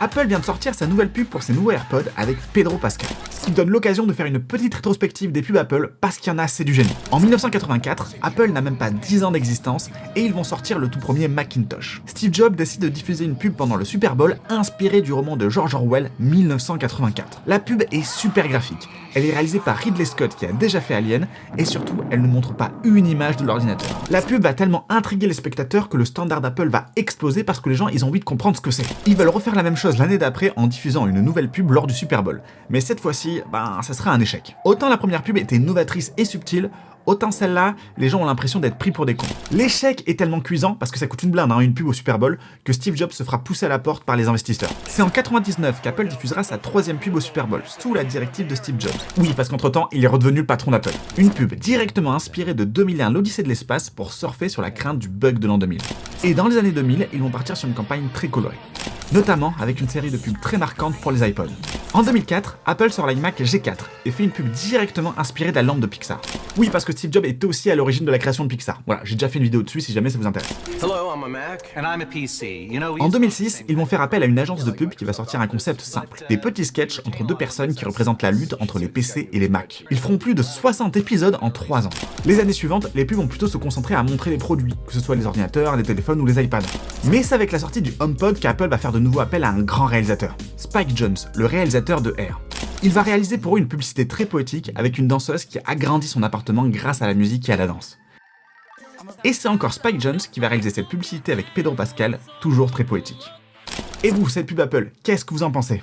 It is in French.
Apple vient de sortir sa nouvelle pub pour ses nouveaux AirPods avec Pedro Pascal, ce qui me donne l'occasion de faire une petite rétrospective des pubs Apple parce qu'il y en a assez du génie. En 1984, Apple n'a même pas 10 ans d'existence et ils vont sortir le tout premier Macintosh. Steve Jobs décide de diffuser une pub pendant le Super Bowl inspirée du roman de George Orwell 1984. La pub est super graphique. Elle est réalisée par Ridley Scott qui a déjà fait Alien et surtout elle ne montre pas une image de l'ordinateur. La pub va tellement intriguer les spectateurs que le standard d'Apple va exploser parce que les gens ils ont envie de comprendre ce que c'est. Ils veulent refaire la même chose l'année d'après en diffusant une nouvelle pub lors du Super Bowl. Mais cette fois-ci, ça sera un échec. Autant la première pub était novatrice et subtile, autant celle-là, les gens ont l'impression d'être pris pour des cons. L'échec est tellement cuisant, parce que ça coûte une blinde une pub au Super Bowl, que Steve Jobs se fera pousser à la porte par les investisseurs. C'est en 99 qu'Apple diffusera sa troisième pub au Super Bowl, sous la directive de Steve Jobs. Oui, parce qu'entre-temps, il est redevenu le patron d'Apple. Une pub directement inspirée de 2001 l'Odyssée de l'espace pour surfer sur la crainte du bug de l'an 2000. Et dans les années 2000, ils vont partir sur une campagne très colorée. Notamment avec une série de pubs très marquantes pour les iPods. En 2004, Apple sort l'iMac G4 et fait une pub directement inspirée de la lampe de Pixar. Oui, parce que Steve Jobs était aussi à l'origine de la création de Pixar. Voilà, j'ai déjà fait une vidéo dessus si jamais ça vous intéresse. En 2006, ils vont faire appel à une agence de pub qui va sortir un concept simple. Des petits sketchs entre deux personnes qui représentent la lutte entre les PC et les Mac. Ils feront plus de 60 épisodes en 3 ans. Les années suivantes, les pubs vont plutôt se concentrer à montrer les produits, que ce soit les ordinateurs, les téléphones ou les iPads. Mais c'est avec la sortie du HomePod qu'Apple va faire de nouveau appel à un grand réalisateur, Spike Jonze, le réalisateur de Air. Il va réaliser pour eux une publicité très poétique avec une danseuse qui agrandit son appartement grâce à la musique et à la danse. Et c'est encore Spike Jonze qui va réaliser cette publicité avec Pedro Pascal, toujours très poétique. Et vous, cette pub Apple, qu'est-ce que vous en pensez ?